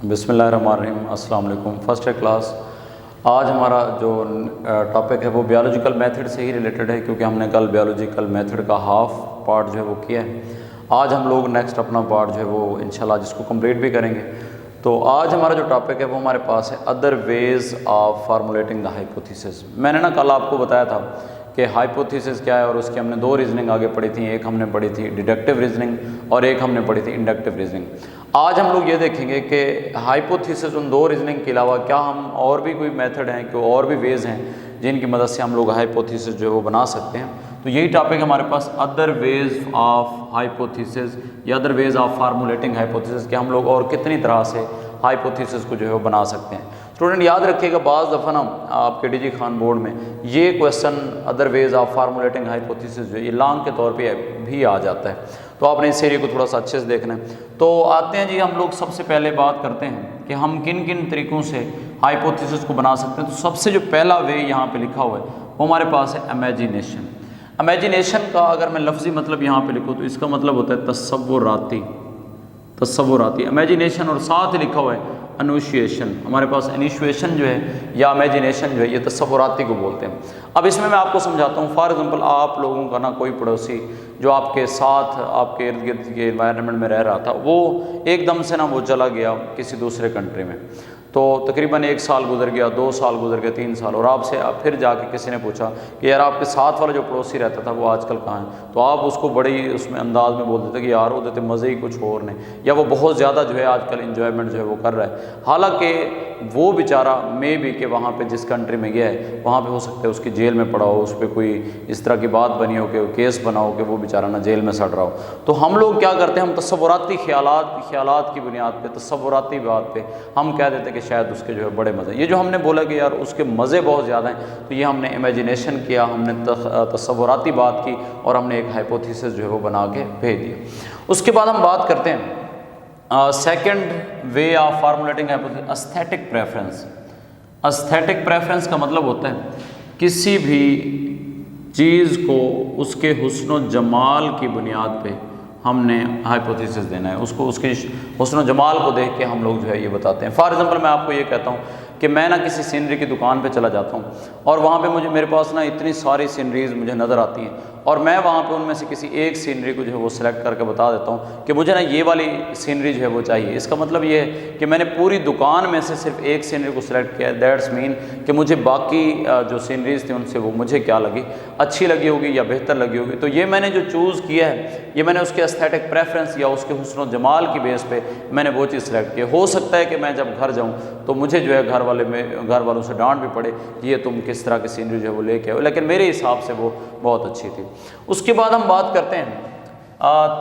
بسم اللہ الرحمن الرحیم۔ السلام علیکم۔ فرسٹ کلاس آج ہمارا جو ٹاپک ہے وہ بیالوجیکل میتھڈ سے ہی ریلیٹڈ ہے، کیونکہ ہم نے کل بیالوجیکل میتھڈ کا ہاف پارٹ جو ہے وہ کیا ہے۔ آج ہم لوگ نیکسٹ اپنا پارٹ جو ہے وہ انشاءاللہ جس کو کمپلیٹ بھی کریں گے۔ تو آج ہمارا جو ٹاپک ہے وہ ہمارے پاس ہے other ways of formulating the hypothesis. میں نے کل آپ کو بتایا تھا کہ ہائپوتھیسس کیا ہے، اور اس کی ہم نے دو ریزننگ آگے پڑھی تھیں۔ ایک ہم نے پڑھی تھی ڈیڈکٹیو ریزننگ اور ایک ہم نے پڑھی تھی انڈکٹیو ریزننگ۔ آج ہم لوگ یہ دیکھیں گے کہ ہائپوتھیسس ان دو ریزننگ کے علاوہ کیا ہم اور بھی کوئی میتھڈ ہیں، کہ اور بھی ویز ہیں جن کی مدد سے ہم لوگ ہائپوتھیسس جو ہے وہ بنا سکتے ہیں۔ تو یہی ٹاپک ہمارے پاس ادر ویز آف ہائپوتھیسس یا other ways of formulating hypothesis, کہ ہم لوگ اور کتنی طرح سے ہائپوتھیسس کو جو ہے وہ بنا سکتے ہیں۔ اسٹوڈنٹ یاد رکھیے گا، بعض دفعہ نا آپ کے ڈی جی خان بورڈ میں یہ question other ways of formulating hypothesis جو ہے یہ لانگ کے طور پہ بھی آ جاتا ہے، تو آپ نے اس ایریا کو تھوڑا سا اچھے سے دیکھنا ہے۔ تو آتے ہیں جی، ہم لوگ سب سے پہلے بات کرتے ہیں کہ ہم کن کن طریقوں سے ہائپوتھیسس کو بنا سکتے ہیں۔ تو سب سے جو پہلا وے یہاں پہ لکھا ہوا ہے وہ ہمارے پاس ہے امیجینیشن۔ امیجینیشن کا اگر میں لفظی مطلب یہاں پہ لکھوں تو اس کا مطلب ہوتا ہے تصوراتی امیجینیشن، اور ساتھ ہی لکھا ہوا ہے انوشیشن۔ ہمارے پاس انیشویشن جو ہے یا امیجینیشن جو ہے یہ تصوراتی کو بولتے ہیں۔ اب اس میں آپ کو سمجھاتا ہوں۔ فار ایگزامپل آپ لوگوں کا نا کوئی پڑوسی جو آپ کے ساتھ آپ کے ارد گرد کے انوائرمنٹ میں رہ رہا تھا، وہ ایک دم سے نا وہ چلا گیا کسی دوسرے کنٹری میں، تو تقریباً 1 سال گزر گیا، 2 سال گزر گیا، 3 سال، اور آپ سے پھر جا کے کسی نے پوچھا کہ یار آپ کے ساتھ والا جو پڑوسی رہتا تھا وہ آج کل کہاں ہے، تو آپ اس کو بڑی اس میں انداز میں بول دیتے کہ یار وہ دیتے مزے ہی کچھ اور نے، یا وہ بہت زیادہ جو ہے آج کل انجوائمنٹ جو ہے وہ کر رہا ہے۔ حالانکہ وہ بیچارہ مے بھی کہ وہاں پہ جس کنٹری میں گیا ہے وہاں پہ ہو سکتا ہے اس کی جیل میں پڑا ہو، اس پہ کوئی اس طرح کی بات بنی ہو کہ کیس بنا ہو کہ وہ بیچارہ نا جیل میں سڑ رہا ہو۔ تو ہم لوگ کیا کرتے ہیں، ہم تصوراتی خیالات کی بنیاد پہ، تصوراتی بات پہ ہم کہہ دیتے کہ شاید اس کے جو ہے بڑے مزے، یہ جو ہم نے بولا کہ یار اس کے مزے بہت زیادہ ہیں، تو یہ ہم نے امیجینیشن کیا، ہم نے تصوراتی بات کی، اور ہم نے ایک ہائپوتھیسس جو ہے وہ بنا کے بھیج دیا۔ اس کے بعد ہم بات کرتے ہیں second way of formulating hypothesis, aesthetic preference. Aesthetic preference کا مطلب ہوتا ہے کسی بھی چیز کو اس کے حسن و جمال کی بنیاد پہ ہم نے ہائپوتھیسس دینا ہے، اس کو اس کے حسن و جمال کو دیکھ کے ہم لوگ جو ہے یہ بتاتے ہیں۔ فار ایگزامپل میں آپ کو یہ کہتا ہوں کہ میں نا کسی سینری کی دکان پہ چلا جاتا ہوں، اور وہاں پہ میرے پاس نا اتنی ساری سینریز مجھے نظر آتی ہیں، اور میں وہاں پہ ان میں سے کسی ایک سینری کو جو ہے وہ سلیکٹ کر کے بتا دیتا ہوں کہ مجھے نا یہ والی سینری جو ہے وہ چاہیے۔ اس کا مطلب یہ ہے کہ میں نے پوری دکان میں سے صرف ایک سینری کو سلیکٹ کیا ہے۔ دیٹس مین کہ مجھے باقی جو سینریز تھیں ان سے وہ مجھے کیا لگی، اچھی لگی ہوگی یا بہتر لگی ہوگی۔ تو یہ میں نے جو چوز کیا ہے یہ میں نے اس کے ایستھیٹک پریفرنس یا اس کے حسن و جمال کی بیس پہ میں نے وہ چیز سلیکٹ کی۔ ہو سکتا ہے کہ میں جب گھر جاؤں تو مجھے جو ہے گھر والوں سے ڈانٹ بھی پڑے کہ یہ تم کس طرح کی سینری جو ہے وہ لے کے آؤ، لیکن میرے حساب سے وہ بہت اچھی تھی۔ اس کے بعد ہم بات کرتے ہیں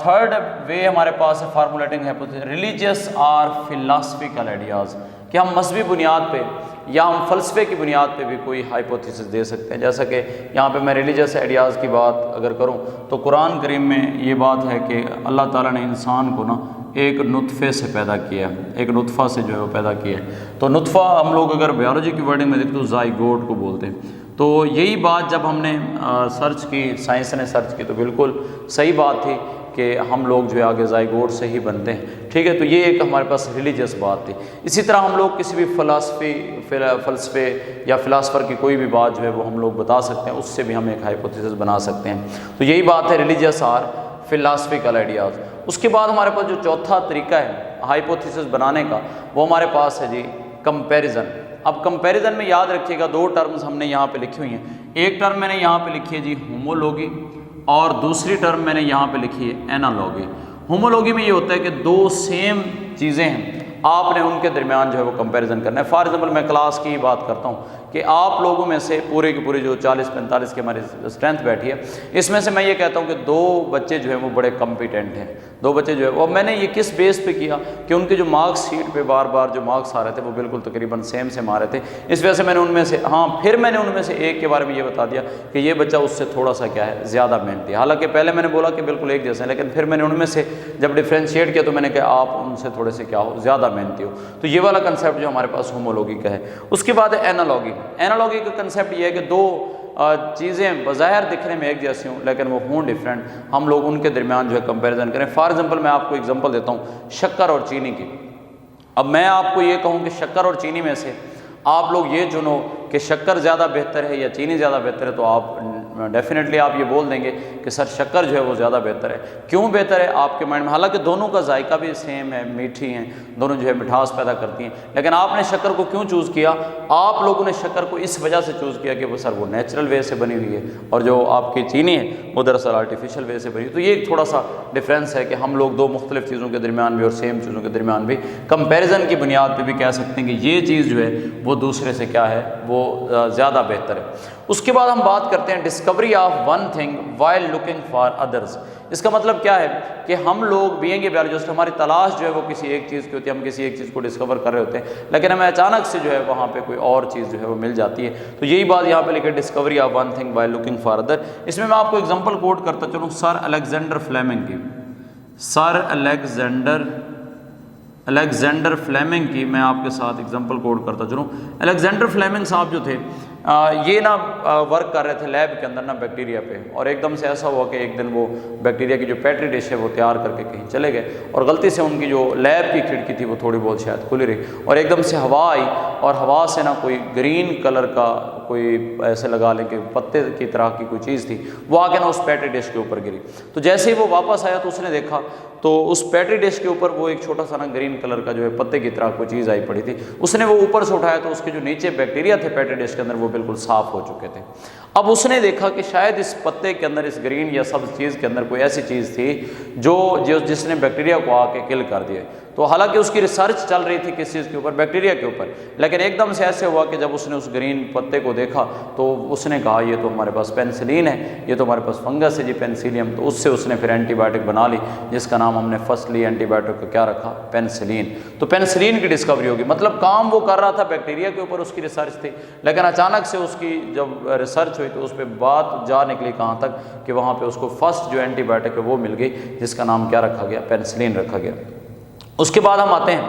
تھرڈ وے ہمارے پاس ہے فارمولیٹنگ ہائپوتھیسس، ریلیجیس اور فلاسفیکل آئیڈیاز، کہ ہم مذہبی بنیاد پہ یا ہم فلسفے کی بنیاد پہ بھی کوئی ہائپوتھیسس دے سکتے ہیں۔ جیسا کہ یہاں پہ میں ریلیجیس آئیڈیاز کی بات اگر کروں تو قرآن کریم میں یہ بات ہے کہ اللہ تعالیٰ نے انسان کو نا ایک نطفے سے پیدا کیا ہے، ایک نطفہ سے جو ہے وہ پیدا کیا ہے۔ تو نطفہ ہم لوگ اگر بیالوجی کی ورڈنگ میں دیکھیں تو زائگوٹ کو بولتے ہیں۔ تو یہی بات جب ہم نے سرچ کی، سائنس نے سرچ کی، تو بالکل صحیح بات تھی کہ ہم لوگ جو ہے آگے زائگوٹ سے ہی بنتے ہیں، ٹھیک ہے۔ تو یہ ایک ہمارے پاس ریلیجیس بات تھی۔ اسی طرح ہم لوگ کسی بھی فلسفے یا فلاسفر کی کوئی بھی بات جو ہے وہ ہم لوگ بتا سکتے ہیں، اس سے بھی ہم ایک ہائپوتھیسس بنا سکتے ہیں۔ تو یہی بات ہے ریلیجیس اور فلاسفیکل آئیڈیاز۔ اس کے بعد ہمارے پاس جو چوتھا طریقہ ہے ہائپوتھیسس بنانے کا وہ ہمارے پاس ہے جی کمپیریزن۔ اب کمپیریزن میں یاد رکھیے گا 2 ٹرمز ہم نے یہاں پہ لکھی ہوئی ہیں۔ ایک ٹرم میں نے یہاں پہ لکھی ہے جی ہومولوگی، اور دوسری ٹرم میں نے یہاں پہ لکھی ہے اینالوگی۔ ہومولوگی میں یہ ہوتا ہے کہ 2 سیم چیزیں ہیں، آپ نے ان کے درمیان جو ہے وہ کمپیریزن کرنا ہے۔ فار ایگزامپل میں کلاس کی بات کرتا ہوں کہ آپ لوگوں میں سے پورے کے پورے جو 40-45 کی ہماری اسٹرینتھ بیٹھی ہے، اس میں سے میں یہ کہتا ہوں کہ 2 بچے جو ہیں وہ بڑے کمپیٹنٹ ہیں، 2 بچے جو ہے وہ، میں نے یہ کس بیس پہ کیا کہ ان کے جو مارکس شیٹ پہ بار بار جو مارکس آ رہے تھے وہ بالکل تقریباً سیم آ رہے تھے، اس وجہ سے میں نے ان میں سے پھر میں نے ان میں سے ایک کے بارے میں یہ بتا دیا کہ یہ بچہ اس سے تھوڑا سا کیا ہے زیادہ محنتی ہے۔ حالانکہ پہلے میں نے بولا کہ بالکل ایک جیسے ہیں، لیکن پھر میں نے ان میں سے جب ڈفرینشیٹ کیا تو میں نے کہا آپ ان سے تھوڑے سے کیا ہو زیادہ محنتی ہو۔ تو یہ والا کنسیپٹ جو ہمارے پاس ہومولوگی کا ہے۔ اس کے بعد ہے اینالوگی۔ اینالوگی کا کنسیپٹ یہ ہے کہ 2 چیزیں بظاہر دکھنے میں ایک جیسی ہوں لیکن وہ ہوں ڈیفرنٹ، ہم لوگ ان کے درمیان جو ہے کمپیریزن کریں۔ فار ایگزامپل میں آپ کو ایگزامپل دیتا ہوں شکر اور چینی کی۔ اب میں آپ کو یہ کہوں کہ شکر اور چینی میں سے آپ لوگ یہ چنو کہ شکر زیادہ بہتر ہے یا چینی زیادہ بہتر ہے، تو آپ ڈیفینیٹلی آپ یہ بول دیں گے کہ سر شکر جو ہے وہ زیادہ بہتر ہے۔ کیوں بہتر ہے آپ کے مائنڈ میں؟ حالانکہ دونوں کا ذائقہ بھی سیم ہے، میٹھی ہیں دونوں، جو ہے مٹھاس پیدا کرتی ہیں، لیکن آپ نے شکر کو کیوں چوز کیا؟ آپ لوگوں نے شکر کو اس وجہ سے چوز کیا کہ وہ سر وہ نیچرل وے سے بنی ہوئی ہے، اور جو آپ کی چینی ہے وہ دراصل آرٹیفیشیل وے سے بنی ہوئی۔ تو یہ ایک تھوڑا سا ڈفرینس ہے کہ ہم لوگ دو مختلف چیزوں کے درمیان بھی اور سیم چیزوں کے درمیان بھی کمپیریزن کی بنیاد پہ بھی کہہ سکتے ہیں کہ یہ چیز جو ہے وہ دوسرے سے کیا ہے، وہ زیادہ بہتر ہے۔ اس کے بعد ہم بات کرتے ہیں discovery of one thing while looking for others. اس کا مطلب کیا ہے کہ ہم لوگ بینگ اے بیالوجسٹ، ہماری تلاش جو ہے وہ کسی ایک چیز کی ہوتی ہے، ہم کسی ایک چیز کو ڈسکور کر رہے ہوتے ہیں، لیکن ہمیں اچانک سے جو ہے وہاں پہ کوئی اور چیز جو ہے وہ مل جاتی ہے۔ تو یہی بات یہاں پہ لکھے discovery of one thing while looking for other. اس میں آپ کو اگزامپل کوٹ کرتا چلوں سر الیگزینڈر فلیمنگ کی، سر الیگزینڈر فلیمنگ کی میں آپ کے ساتھ اگزامپل کوٹ کرتا چلوں۔ الیگزینڈر فلیمنگ صاحب جو تھے یہ نا ورک کر رہے تھے لیب کے اندر نا بیکٹیریا پہ، اور ایک دم سے ایسا ہوا کہ ایک دن وہ بیکٹیریا کی جو پیٹری ڈش ہے وہ تیار کر کے کہیں چلے گئے، اور غلطی سے ان کی جو لیب کی کھڑکی تھی وہ تھوڑی بہت شاید کھلی رہی، اور ایک دم سے ہوا آئی، اور ہوا سے نا کوئی گرین کلر کا کوئی ایسے لگا لیں کہ پتے کی طرح کی کوئی چیز تھی، وہ آ کے نا اس پیٹری ڈش کے اوپر گری۔ تو جیسے ہی وہ واپس آیا تو اس نے دیکھا تو اس پیٹری ڈش کے اوپر وہ ایک چھوٹا سا نا گرین کلر کا جو ہے پتے کی طرح کوئی چیز آئی پڑی تھی۔ اس نے وہ اوپر سے اٹھایا تو اس کے جو نیچے بیکٹیریا تھے پیٹری ڈش کے اندر وہ بالکل صاف ہو چکے تھے۔ اب اس نے دیکھا کہ شاید اس پتے کے اندر، اس گرین یا سبز چیز کے اندر کوئی ایسی چیز تھی جس نے بیکٹیریا کو آ کے کل کر دیا۔ تو حالانکہ اس کی ریسرچ چل رہی تھی کس چیز کے اوپر، بیکٹیریا کے اوپر، لیکن ایک دم سے ایسے ہوا کہ جب اس نے اس گرین پتے کو دیکھا تو اس نے کہا یہ تو ہمارے پاس پینسلین ہے، یہ تو ہمارے پاس فنگس ہے جی پینسیلیم۔ تو اس سے اس نے پھر اینٹی بایوٹک بنا لی، جس کا نام ہم نے فرسٹلی اینٹی بایوٹک کو کیا رکھا، پینسلین۔ تو پینسلین کی ڈسکوری ہوگی، مطلب کام وہ کر رہا تھا بیکٹیریا کے اوپر، اس کی ریسرچ تھی، لیکن اچانک سے اس کی جب ریسرچ ہوئی تو اس پہ بات جا نکلی کہاں تک کہ وہاں پہ اس کو فرسٹ جو اینٹی بایوٹک ہے وہ مل گئی، جس کا نام کیا رکھا گیا، پینسلین رکھا گیا۔ اس کے بعد ہم آتے ہیں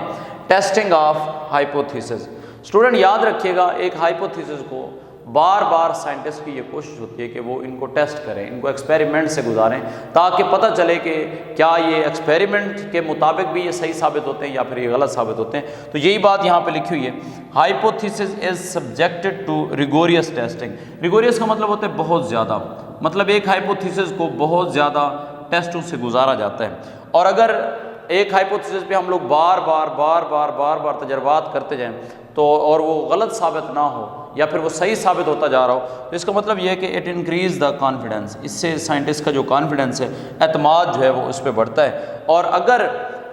ٹیسٹنگ آف ہائپوتھیسس۔ اسٹوڈنٹ یاد رکھیے گا، ایک ہائپوتھیسس کو بار بار سائنٹسٹ کی یہ کوشش ہوتی ہے کہ وہ ان کو ٹیسٹ کریں، ان کو ایکسپیریمنٹ سے گزاریں، تاکہ پتہ چلے کہ کیا یہ ایکسپیریمنٹ کے مطابق بھی یہ صحیح ثابت ہوتے ہیں یا پھر یہ غلط ثابت ہوتے ہیں۔ تو یہی بات یہاں پہ لکھی ہوئی ہے، hypothesis is subjected to rigorous testing. Rigorous کا مطلب ہوتا ہے بہت زیادہ، مطلب ایک ہائپوتھیسس کو بہت زیادہ ٹیسٹوں سے گزارا جاتا ہے، اور اگر ایک ہائپوتھیسس پہ ہم لوگ بار بار تجربات کرتے جائیں تو اور وہ غلط ثابت نہ ہو یا پھر وہ صحیح ثابت ہوتا جا رہا ہو، تو اس کا مطلب یہ ہے کہ اٹ انکریز دا کانفیڈنس، اس سے سائنٹسٹ کا جو کانفیڈنس ہے، اعتماد جو ہے وہ اس پہ بڑھتا ہے۔ اور اگر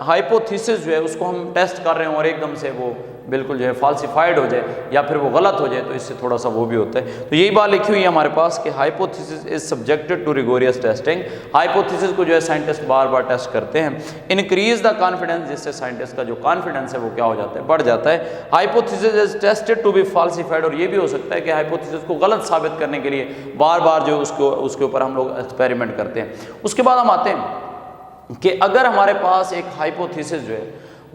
ہائپوتھیسس جو ہے اس کو ہم ٹیسٹ کر رہے ہوں اور ایک دم سے وہ بالکل جو ہے فالسیفائڈ ہو جائے یا پھر وہ غلط ہو جائے، تو اس سے تھوڑا سا وہ بھی ہوتا ہے۔ تو یہی بات لکھی ہوئی ہے ہمارے پاس کہ hypothesis is subjected to rigorous testing, hypothesis کو جو ہے سائنٹسٹ بار بار ٹیسٹ کرتے ہیں۔ انکریز دا کانفیڈنس، جس سے سائنٹسٹ کا جو کانفیڈنس ہے وہ کیا ہو جاتا ہے، بڑھ جاتا ہے۔ Hypothesis is tested to be falsified, اور یہ بھی ہو سکتا ہے کہ ہائپوتھیسس کو غلط ثابت کرنے کے لیے بار بار جو اس کے اوپر ہم لوگ ایکسپیریمنٹ کرتے ہیں۔ اس کے بعد ہم آتے ہیں کہ اگر ہمارے پاس ایک ہائپوتھیسس جو ہے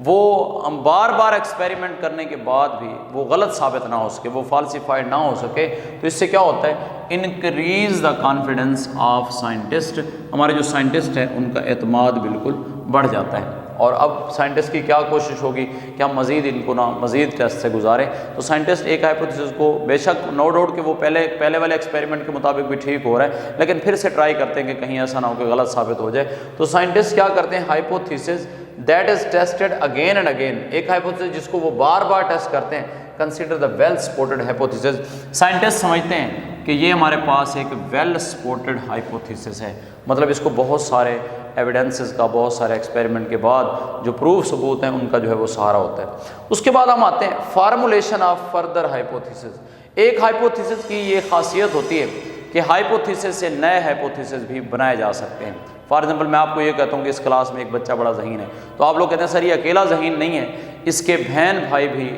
وہ ہم بار بار ایکسپیریمنٹ کرنے کے بعد بھی وہ غلط ثابت نہ ہو سکے، وہ فالسیفائڈ نہ ہو سکے، تو اس سے کیا ہوتا ہے، increase the confidence of scientist, ہمارے جو سائنٹسٹ ہیں ان کا اعتماد بالکل بڑھ جاتا ہے۔ اور اب سائنٹسٹ کی کیا کوشش ہوگی کہ ہم مزید ان کو مزید ٹیسٹ سے گزاریں۔ تو سائنٹسٹ ایک ہائپوتھیسس کو بے شک نو ڈاؤٹ کہ وہ پہلے والے ایکسپیریمنٹ کے مطابق بھی ٹھیک ہو رہا ہے، لیکن پھر سے ٹرائی کرتے ہیں کہ کہیں ایسا نہ ہو کہ غلط ثابت ہو جائے۔ تو سائنٹسٹ کیا کرتے ہیں، hypothesis that is tested again and again, ایک ہائپوتھیسس جس کو وہ بار بار ٹیسٹ کرتے ہیں، consider the well supported hypothesis. Scientist سمجھتے ہیں کہ یہ ہمارے پاس ایک ویل سپورٹڈ ہائپوتھیسس ہے، مطلب اس کو بہت سارے ایویڈنسز کا، بہت سارے ایکسپیریمنٹ کے بعد جو پروف ثبوت ہیں ان کا جو ہے وہ سہارا ہوتا ہے۔ اس کے بعد ہم آتے ہیں فارمولیشن آف فردر ہائپوتھیسس۔ ایک ہائپوتھیسس کی یہ خاصیت ہوتی ہے کہ ہائپوتھیسس سے نئے ہائپوتھیسس بھی بنائے جا سکتے ہیں۔ فار ایگزامپل میں آپ کو یہ کہتا ہوں کہ اس کلاس میں ایک بچہ بڑا ذہین ہے، تو آپ لوگ کہتے ہیں سر یہ اکیلا ذہین نہیں ہے، اس کے بہن بھائی بھی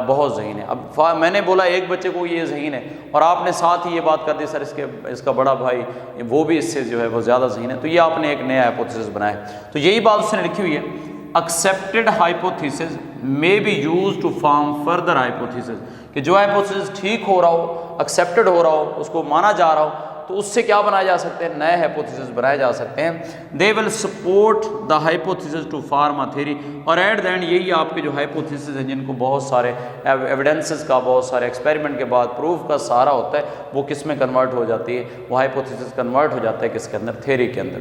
بہت ذہین ہے۔ اب میں نے بولا ایک بچے کو یہ ذہین ہے، اور آپ نے ساتھ ہی یہ بات کر دی سر اس کا بڑا بھائی وہ بھی اس سے جو ہے وہ زیادہ ذہین ہے، تو یہ آپ نے ایک نیا ہائپوتھیسس بنایا ہے۔ تو یہی بات اس نے لکھی ہوئی ہے، accepted hypothesis may be used to form further hypothesis، کہ جو ہائپوتھیسس ٹھیک ہو رہا ہو، ایکسیپٹڈ ہو رہا ہو، اس کو مانا جا رہا ہو، تو اس سے کیا بنائے جا سکتے ہیں؟ نئے ہائپوتھیسس بنائے جا سکتے ہیں. They will support the hypothesis to form a theory. اور ایٹ دا اینڈ یہی آپ کے جو ہائپوتھیسس ہیں جن کو بہت سارے ایویڈنسز کا، بہت سارے ایکسپیریمنٹ کے بعد پروف کا سہارا ہوتا ہے، وہ کس میں کنورٹ ہو جاتی ہے؟ وہ ہائپوتھیسس کنورٹ ہو جاتا ہے کس کے اندر؟ تھیوری کے اندر.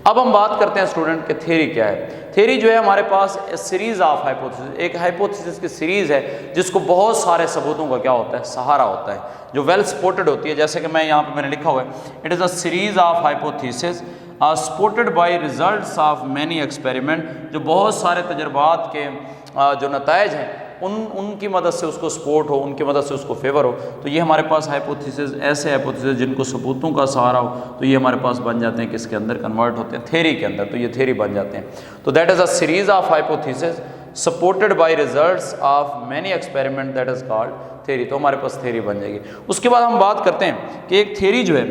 اب ہم بات کرتے ہیں اسٹوڈنٹ کہ تھیوری کیا ہے. تھیوری جو ہے ہمارے پاس سیریز آف ہائپوتھیسس، ایک ہائپوتھیسس کی سیریز ہے جس کو بہت سارے ثبوتوں کا کیا ہوتا ہے؟ سہارا ہوتا ہے، جو ویل سپورٹڈ ہوتی ہے. جیسے کہ میں یہاں پہ میں نے لکھا ہوا ہے it is a series of hypothesis supported by results of many experiment, جو بہت سارے تجربات کے جو نتائج ہیں ان کی مدد سے اس کو سپورٹ ہو، ان کی مدد سے اس کو فیور ہو. تو یہ ہمارے پاس ہائپوتھیسس، ایسے ہائپوتھیسس جن کو ثبوتوں کا سہارا ہو، تو یہ ہمارے پاس بن جاتے ہیں کس کے اندر؟ کنورٹ ہوتے ہیں تھیوری کے اندر. تو یہ تھیوری بن جاتے ہیں. تو that is a series of hypothesis supported by results of many experiment, that is called theory. تو ہمارے پاس تھیوری بن جائے گی. اس کے بعد ہم بات کرتے ہیں کہ ایک تھیوری جو ہے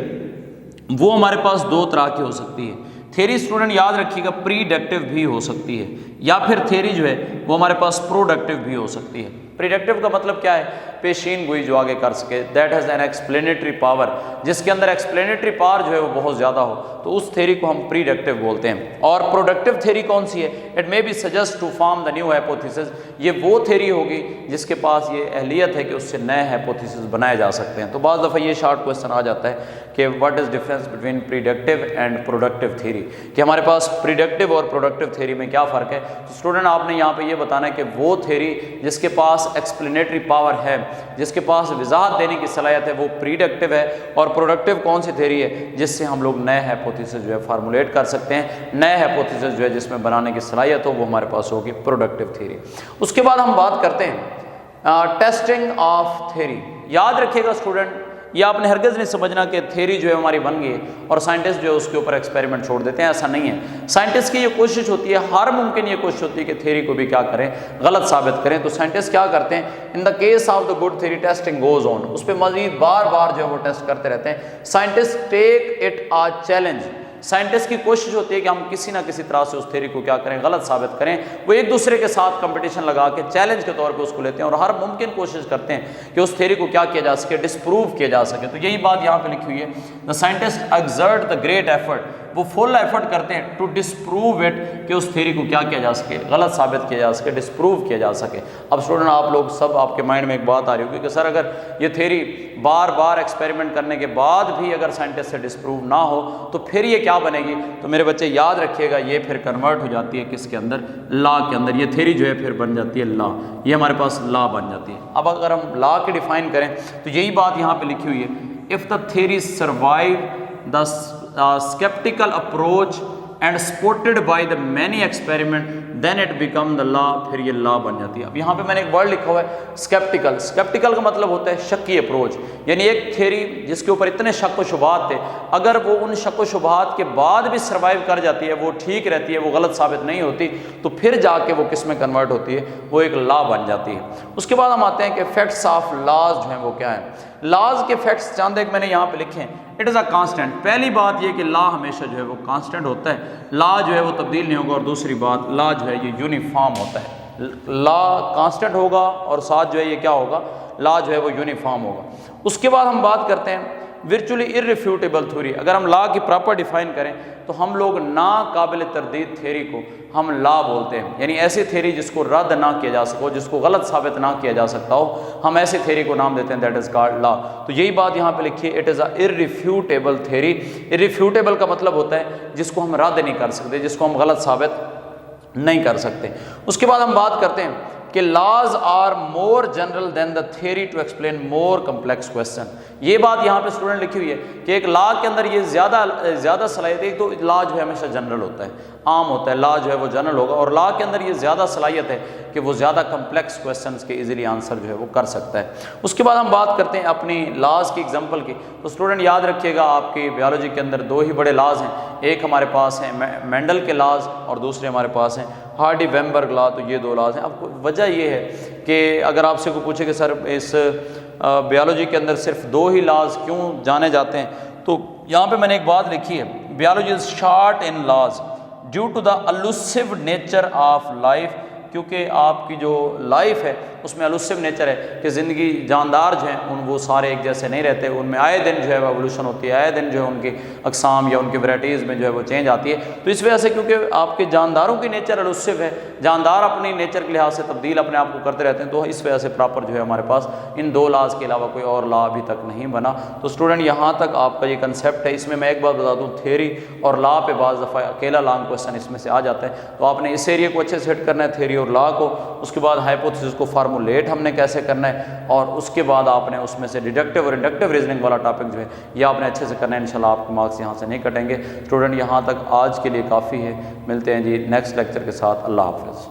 وہ ہمارے پاس دو طرح کی ہو سکتی ہے. تھیوری اسٹوڈنٹ یاد رکھیے گا پریڈکٹیو بھی ہو سکتی ہے، یا پھر تھیوری جو ہے وہ ہمارے پاس پروڈکٹیو بھی ہو سکتی ہے. پریڈکٹیو کا مطلب کیا ہے؟ پیشین گوئی جو آگے کر سکے. That has an explanatory power, جس کے اندر ایکسپلینیٹری پاور جو ہے وہ بہت زیادہ ہو، تو اس تھیوری کو ہم پریڈکٹیو بولتے ہیں. اور پروڈکٹیو تھیوری کون سی ہے؟ It may be suggest to form the new hypothesis. یہ وہ تھیوری ہوگی جس کے پاس یہ اہلیت ہے کہ اس سے نئے ہائپوتھیسس بنائے جا سکتے ہیں. تو بعض دفعہ یہ شارٹ کویسچن آ جاتا ہے کہ what is difference between predictive and productive theory, کہ ہمارے پاس پریڈکٹیو اور پروڈکٹیو تھیوری میں کیا فرق ہے. تو اسٹوڈنٹ آپ نے یہاں پہ یہ بتانا ہے کہ وہ تھیوری جس کے پاس ایکسپلینیٹری پاور ہے، جس کے پاس وضاحت دینے کی صلاحیت ہے، وہ پریڈکٹیو ہے. اور پروڈکٹیو کون سی تھیوری ہے؟ جس سے ہم لوگ نئے ہائپوتھیسس جو ہے فارمولیٹ کر سکتے ہیں، نئے ہائپوتھیسس جو ہے جس میں بنانے کی صلاحیت ہو، وہ ہمارے پاس ہوگی پروڈکٹیو تھیوری. اس کے بعد ہم بات کرتے ہیں ٹیسٹنگ آف تھیوری. یاد رکھیے گا اسٹوڈنٹ، یہ آپ نے ہرگز نہیں سمجھنا کہ تھیوری جو ہے ہماری بن گئی اور سائنٹسٹ جو ہے اس کے اوپر ایکسپیریمنٹ چھوڑ دیتے ہیں. ایسا نہیں ہے. سائنٹسٹ کی یہ کوشش ہوتی ہے، ہر ممکن یہ کوشش ہوتی ہے کہ تھیوری کو بھی کیا کریں؟ غلط ثابت کریں. تو سائنٹسٹ کیا کرتے ہیں؟ In the case of the good theory testing goes on, اس پہ مزید بار بار جو ہے وہ ٹیسٹ کرتے رہتے ہیں. Scientist take it a challenge. Scientist کی کوشش ہوتی ہے کہ ہم کسی نہ کسی طرح سے اس تھیوری کو کیا کریں؟ غلط ثابت کریں. وہ ایک دوسرے کے ساتھ کمپٹیشن لگا کے چیلنج کے طور پہ اس کو لیتے ہیں اور ہر ممکن کوشش کرتے ہیں کہ اس تھیوری کو کیا کیا جا سکے؟ ڈسپروو کیا جا سکے. تو یہی بات یہاں پہ لکھی ہوئی ہے، the scientist exert the great effort. وہ فل ایفرٹ کرتے ہیں ٹو ڈسپروو اٹ، کہ اس تھیوری کو کیا کیا جا سکے؟ غلط ثابت کیا جا سکے، ڈسپروو کیا جا سکے. اب اسٹوڈنٹ آپ لوگ سب، آپ کے مائنڈ میں ایک بات آ رہی ہوگی کہ سر اگر یہ تھیوری بار بار ایکسپیریمنٹ کرنے کے بعد بھی اگر سائنٹسٹ سے ڈسپروو نہ ہو تو پھر یہ کیا بنے گی؟ تو میرے بچے یاد رکھیے گا یہ پھر کنورٹ ہو جاتی ہے کس کے اندر؟ لا کے اندر. یہ تھیوری جو ہے پھر بن جاتی ہے لا. یہ ہمارے پاس لا بن جاتی ہے. اب اگر ہم لا کے ڈیفائن کریں تو یہی بات یہاں پہ لکھی ہوئی ہے، if the theory survive the skeptical approach and supported by the many experiment then it become the law. پھر یہ لا بن جاتی ہے. اب یہاں پہ میں نے ایک ورڈ لکھا ہوا ہے skeptical. skeptical کا مطلب ہوتا ہے شکی اپروچ، یعنی ایک تھیوری جس کے اوپر اتنے شک و شبہات تھے، اگر وہ ان شک و شبہات کے بعد بھی سروائیو کر جاتی ہے، وہ ٹھیک رہتی ہے، وہ غلط ثابت نہیں ہوتی، تو پھر جا کے وہ کس میں کنورٹ ہوتی ہے؟ وہ ایک لا بن جاتی ہے. اس کے بعد ہم آتے ہیں کہ فیکٹس آف لاز جو ہیں وہ کیا ہیں. لاز کے فیکٹس چاند ایک میں نے یہاں پہ لکھے ہیں. It is a constant. پہلی بات یہ کہ لا ہمیشہ جو ہے وہ کانسٹنٹ ہوتا ہے، لا جو ہے وہ تبدیل نہیں ہوگا. اور دوسری بات، لا جو ہے یہ یونیفارم ہوتا ہے. لا کانسٹنٹ ہوگا اور ساتھ جو ہے یہ کیا ہوگا؟ لا جو ہے وہ یونیفارم ہوگا. اس کے بعد ہم بات کرتے ہیں ورچولی ارریفیوٹیبل تھیوری. اگر ہم لا کی پراپر ڈیفائن کریں تو ہم لوگ ناقابل تردید تھیوری کو ہم لا بولتے ہیں، یعنی ایسی تھیوری جس کو رد نہ کیا جا سکو، جس کو غلط ثابت نہ کیا جا سکتا ہو، ہم ایسی تھیوری کو نام دیتے ہیں دیٹ از کالڈ لا. تو یہی بات یہاں پہ لکھی ہے، اٹ از اے ارریفیوٹیبل تھیوری. ارریفیوٹیبل کا مطلب ہوتا ہے جس کو ہم رد نہیں کر سکتے، جس کو ہم غلط ثابت نہیں کر سکتے. اس کے بعد ہم بات کرتے ہیں کہ laws are more general than the theory to explain more complex question. یہ بات یہاں پہ اسٹوڈنٹ لکھی ہوئی ہے کہ ایک لا کے اندر یہ زیادہ صلاحیت ہے. ایک تو لا جو ہے ہمیشہ جنرل ہوتا ہے، عام ہوتا ہے، لا جو ہے وہ جنرل ہوگا، اور لا کے اندر یہ زیادہ صلاحیت ہے کہ وہ زیادہ کمپلیکس کویشچنس کے ایزیلی آنسر جو ہے وہ کر سکتا ہے. اس کے بعد ہم بات کرتے ہیں اپنی لاز کی ایگزامپل کی. تو اسٹوڈنٹ یاد رکھیے گا آپ کی بیالوجی کے اندر دو ہی بڑے لاز ہیں. ایک ہمارے پاس ہیں مینڈل کے لاز اور دوسرے ہمارے پاس ہیں ہارڈی ویمبرگ لا. تو یہ دو لاز ہیں. اب وجہ یہ ہے کہ اگر آپ سے کوئی پوچھے کہ سر اس بیالوجی کے اندر صرف دو ہی لاز کیوں جانے جاتے ہیں، تو یہاں پہ میں نے ایک بات لکھی ہے، biology is short in laws due to the elusive nature of life. کیونکہ آپ کی جو لائف ہے اس میں الوسو نیچر ہے کہ زندگی جاندار جو ہیں وہ سارے ایک جیسے نہیں رہتے، ان میں آئے دن جو ہے وہ ایوولوشن ہوتی ہے، آئے دن جو ہے ان کی اقسام یا ان کی ورائٹیز میں جو ہے وہ چینج آتی ہے۔ تو اس وجہ سے کیونکہ آپ کے جانداروں کی نیچر الوسو ہے، جاندار اپنی نیچر کے لحاظ سے تبدیل اپنے آپ کو کرتے رہتے ہیں، تو اس وجہ سے پراپر جو ہے ہمارے پاس ان 2 لاز کے علاوہ کوئی اور لا ابھی تک نہیں بنا۔ تو اسٹوڈنٹ یہاں تک آپ کا یہ کنسیپٹ ہے۔ اس میں ایک بات بتا دوں، تھیوری اور لا پہ بعض دفعہ اکیلا لانگ کویسچن اس میں سے آ جاتا ہے، تو آپ نے اس ایریا کو اچھے سے ہٹ کرنا ہے، تھیوری اور لا کو، اس کے بعد ہائپوتھیسس کو فارمولیٹ ہم نے کیسے کرنا ہے، اور اس کے بعد آپ نے اس میں سے ڈیڈکٹیو اور انڈکٹیو ریزننگ والا ٹاپک جو ہے یہ آپ نے اچھے سے کرنا ہے، انشاءاللہ آپ کے مارکس یہاں سے نہیں کٹیں گے۔ اسٹوڈنٹ یہاں تک آج کے لیے کافی ہے، ملتے ہیں جی نیکسٹ لیکچر کے ساتھ، اللہ حافظ۔